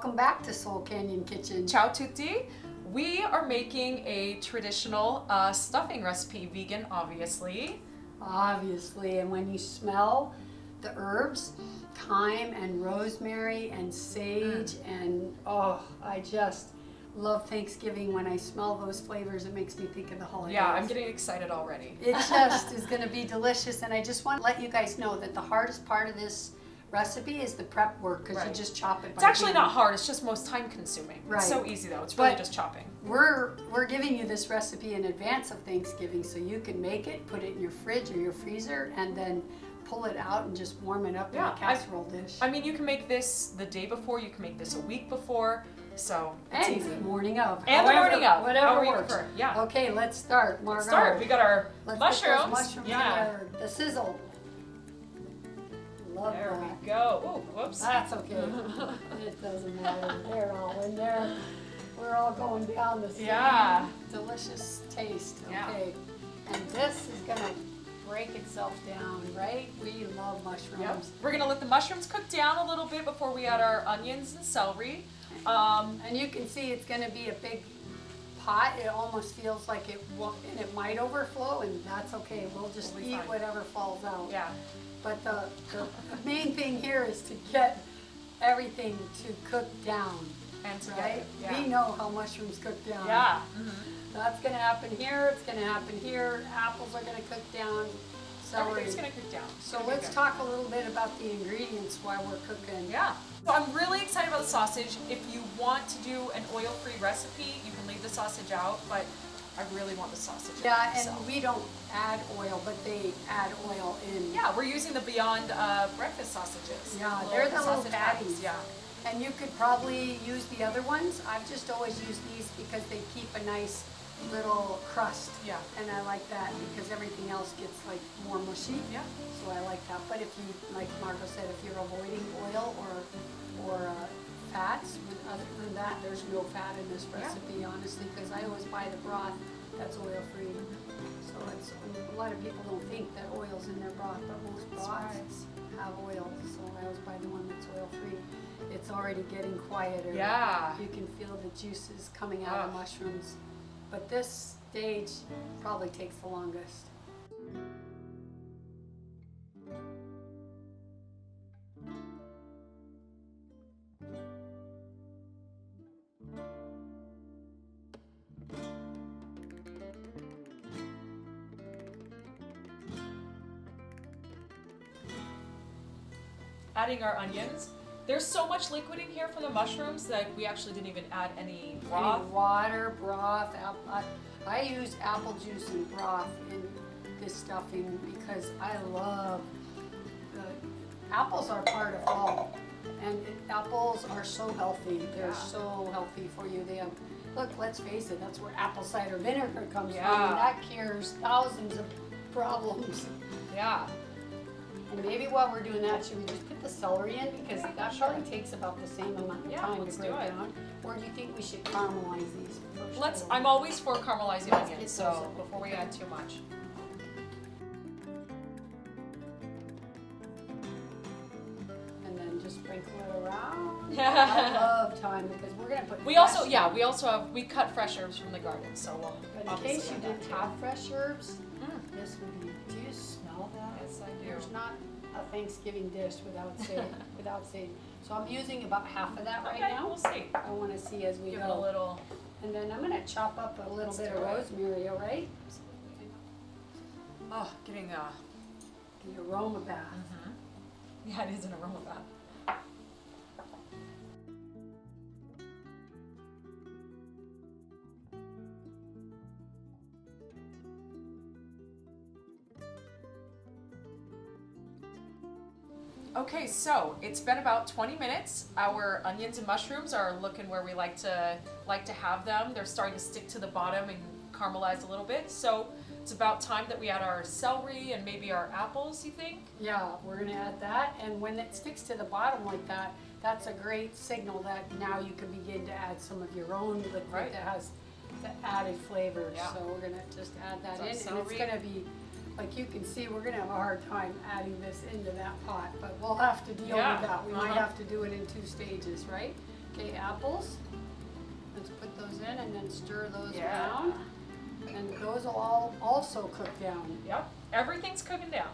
Welcome back to Soul Canyon Kitchen. Ciao tutti! We are making a traditional stuffing recipe, vegan obviously. Obviously, and when you smell the herbs, thyme and rosemary and sage and I just love Thanksgiving. When I smell those flavors, it makes me think of the holidays. Yeah, I'm getting excited already. It just is going to be delicious, and I just want to let you guys know that the hardest part of this recipe is the prep work, because you just chop it. It's actually not hard, it's just most time consuming. Right. It's so easy though, it's really just chopping. We're giving you this recipe in advance of Thanksgiving so you can make it, put it in your fridge or your freezer, and then pull it out and just warm it up in a casserole dish. I mean, you can make this the day before, you can make this a week before, so it's and easy. the morning of. And the morning of. Whatever however works. You prefer. Yeah. Okay, let's start. Margo. Let's start. We got our mushrooms. Get those mushrooms in there. The sizzle. Love there that. we go. Oh, whoops. That's okay. It doesn't matter. They're all in there. We're all going down the same delicious taste. Okay. And this is going to break itself down, right? We love mushrooms. Yep. We're going to let the mushrooms cook down a little bit before we add our onions and celery. And you can see it's going to be a big pot. It almost feels like it might overflow, and that's okay. We'll just eat whatever falls out. Yeah. But the main thing here is to get everything to cook down. And together. Right? Yeah. We know how mushrooms cook down. Yeah. That's going to happen here. It's going to happen here. Apples are going to cook down. Celery. Everything's going to cook down. So let's talk a little bit about the ingredients while we're cooking. Yeah. So I'm really excited about the sausage. If you want to do an oil-free recipe, you can leave the sausage out, but I really want the sausage. Yeah, and we don't add oil, but they add oil in. Yeah, we're using the Beyond breakfast sausages. Yeah, they're the little patties. Yeah. And you could probably use the other ones. I've just always used these because they keep a nice little crust. Yeah. And I like that because everything else gets like more mushy. Yeah. So I like that. But if you, like Margo said, if you're avoiding oil or fats, other than that, there's no fat in this recipe, honestly, because I always buy the broth that's oil-free. So a lot of people don't think that oil's in their broth, but most broths have oil. So I always buy the one that's oil-free. It's already getting quieter. Yeah. You can feel the juices coming out of mushrooms. But this stage probably takes the longest. Adding our onions. There's so much liquid in here from the mushrooms that we actually didn't even add any broth. Any water, broth. I use apple juice and broth in this stuffing because I love apples are part of fall, and apples are so healthy. They're so healthy for you. They have, look, let's face it, that's where apple cider vinegar comes from, and that cures thousands of problems. Yeah. And maybe while we're doing that, should we just put the celery in? Because that probably takes about the same amount of time to break down. Or do you think we should caramelize these first? I'm always for caramelizing onions, so before we add too much. And then just sprinkle it around. I love thyme because we're gonna put. We also cut fresh herbs from the garden, so we'll. But in case you didn't have fresh herbs, this would be. Do you smell that? Yes, I do. There's not a Thanksgiving dish without sage. So I'm using about half of that right now. We'll see. I want to see as we Give go. it a little. And then I'm going to chop up a little bit of rosemary, all right? Oh, getting The aroma bath. Yeah, it is an aroma bath. Okay, so it's been about 20 minutes. Our onions and mushrooms are looking where we like to have them. They're starting to stick to the bottom and caramelize a little bit. So it's about time that we add our celery and maybe our apples, you think? Yeah, we're gonna add that. And when it sticks to the bottom like that, that's a great signal that now you can begin to add some of your own liquid that has the added flavor. Yeah. So we're gonna just add that in, celery. and it's gonna be, like you can see, we're gonna have a hard time adding this into that pot, but we'll have to deal with that. We might have to do it in 2 stages, right? Okay, apples. Let's put those in and then stir those Yeah. around. And those will all also cook down. Yep, everything's cooking down.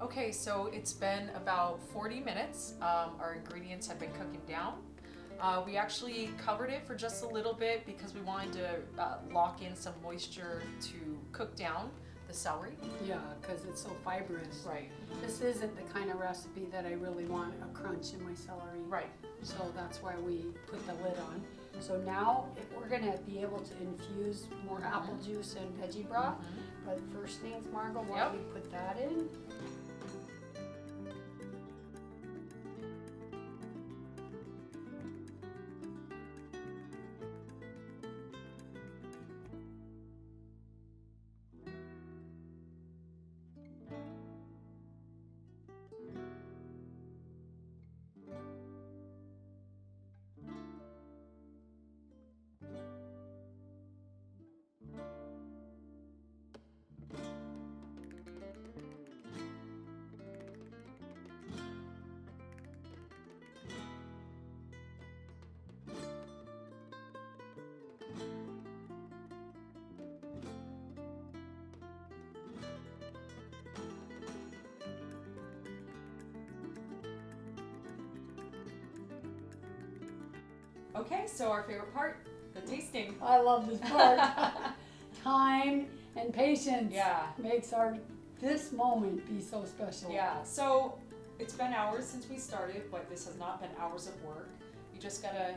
Okay, so it's been about 40 minutes. Our ingredients have been cooking down. We actually covered it for just a little bit because we wanted to lock in some moisture to cook down the celery. Yeah, because it's so fibrous. Right. This isn't the kind of recipe that I really want a crunch in my celery. Right. So that's why we put the lid on. So now we're gonna be able to infuse more apple juice and veggie broth. But first things, Margo, why don't we put that in? Okay, so our favorite part, the tasting. I love this part. Time and patience makes this moment be so special. Yeah, so it's been hours since we started, but this has not been hours of work. You just gotta...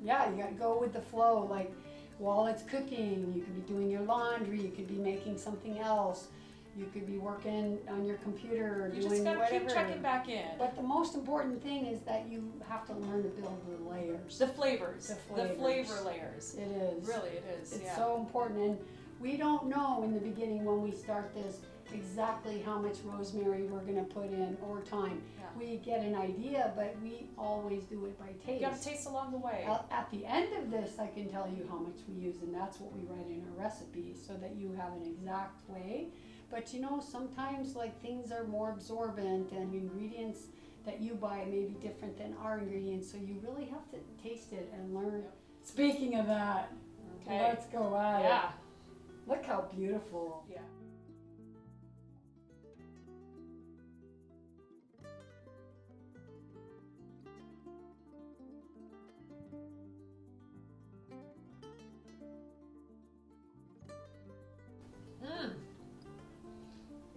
Yeah, you gotta go with the flow. Like, while it's cooking, you could be doing your laundry, you could be making something else, you could be working on your computer or You doing just gotta whatever. keep checking back in. But the most important thing is that you have to learn to build the layers. The flavors. The flavor layers. It is. Really, it is. It's so important. And we don't know in the beginning when we start this exactly how much rosemary we're gonna put in or thyme. Yeah. We get an idea, but we always do it by taste. You gotta taste along the way. At the end of this, I can tell you how much we use, and that's what we write in our recipe, so that you have an exact way. But you know, sometimes like things are more absorbent, and ingredients that you buy may be different than our ingredients, so you really have to taste it and learn. Yep. Speaking of that, Okay. let's go at it. Yeah. Look how beautiful. Yeah. Mmm.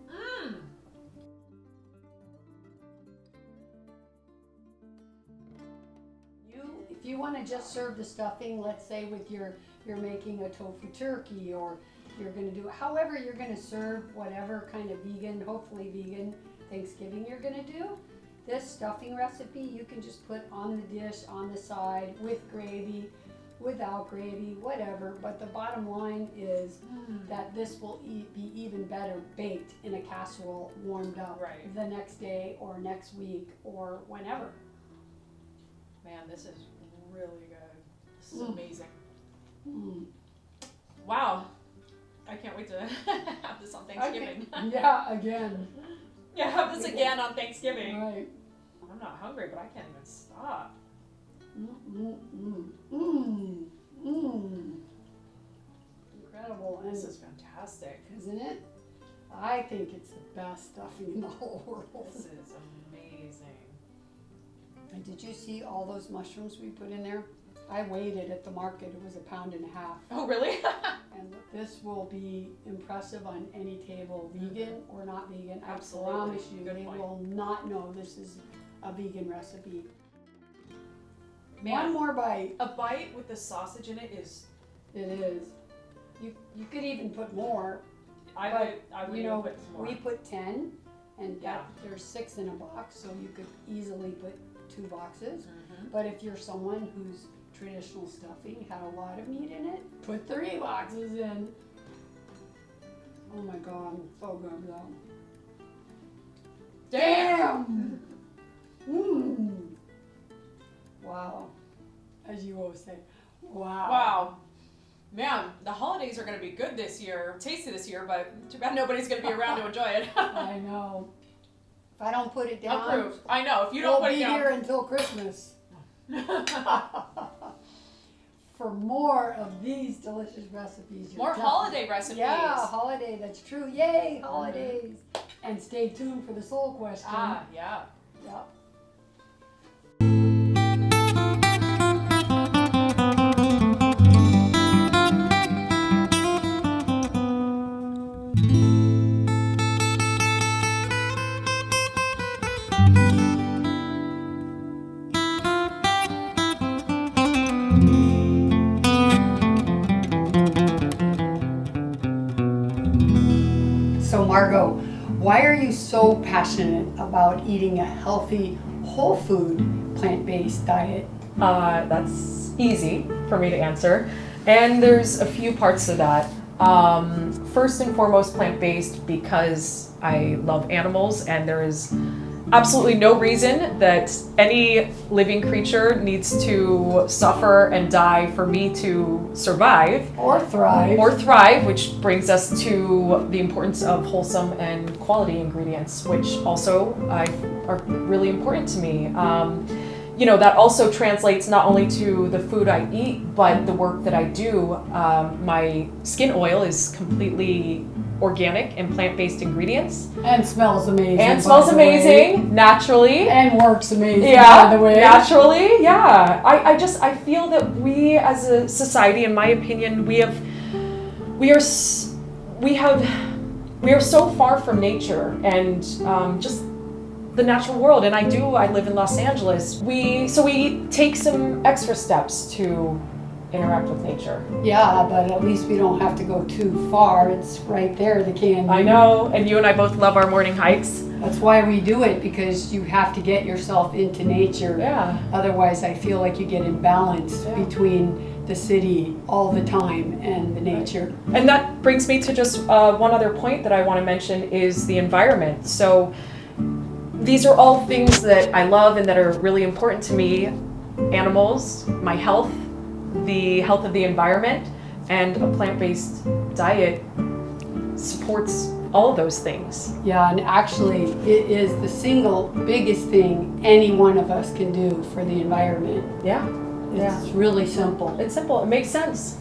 Mmm. If you want to just serve the stuffing, let's say with you're making a tofu turkey, or you're going to do however you're going to serve whatever kind of vegan, hopefully vegan Thanksgiving you're going to do. This stuffing recipe you can just put on the dish on the side with gravy, without gravy, whatever. But the bottom line is that this will be even better baked in a casserole, warmed up the next day or next week or whenever. Man, this is really good. This is amazing. Mm. Wow. I can't wait to have this on Thanksgiving. Okay. Yeah, again. Yeah, have this again on Thanksgiving. Right. I'm not hungry, but I can't even stop. Incredible. And This is fantastic. isn't it? I think it's the best stuffing in the whole world. This is amazing. And did you see all those mushrooms we put in there? I weighed it at the market. It was 1.5 pounds. Oh, really? And this will be impressive on any table, vegan or not vegan. Absolutely. I promise you, Good they point. will not know this is a vegan recipe. Man, One more bite. a bite with the sausage in it is... It is. You could even put more. I would You even know, put some more. we put 10, and Yeah. there's 6 in a box, so you could easily put 2 boxes. Mhm. But if you're someone whose traditional stuffing had a lot of meat in it, put 3 boxes in. Oh my God, so good though. Damn! Mmm. Wow. As you always say, wow. Wow. Man, the holidays are going to be good this year, tasty this year, but too bad nobody's going to be around to enjoy it. I know. If I don't put it down, Approved. I know. If you don't we'll put be it down. here until Christmas for more of these delicious recipes. You're More definitely- holiday recipes. Yeah, holiday, that's true. Yay, holidays. And stay tuned for the soul question. Ah, yeah. Yep. So Margot, why are you so passionate about eating a healthy, whole food, plant-based diet? That's easy for me to answer. And there's a few parts to that. First and foremost, plant-based because I love animals, and there is absolutely no reason that any living creature needs to suffer and die for me to survive. Or thrive. Or thrive, which brings us to the importance of wholesome and quality ingredients, which also are really important to me. That also translates not only to the food I eat, but the work that I do. My skin oil is completely organic and plant-based ingredients. And smells amazing. And by smells the way. amazing, naturally. And works amazing, Yeah, by the way. naturally, yeah. I feel that we as a society, in my opinion, we are so far from nature and just the natural world. And I live in Los Angeles. We take some extra steps to interact with nature. Yeah, but at least we don't have to go too far. It's right there, the candy. I know, and you and I both love our morning hikes. That's why we do it, because you have to get yourself into nature. Yeah. Otherwise, I feel like you get imbalanced Yeah. between the city all the time and the nature. And that brings me to just one other point that I want to mention is the environment. So these are all things that I love and that are really important to me. Animals, my health, the health of the environment, and a plant-based diet supports all of those things. Yeah, and actually, it is the single biggest thing any one of us can do for the environment. Yeah. It's really simple. It's simple. It makes sense.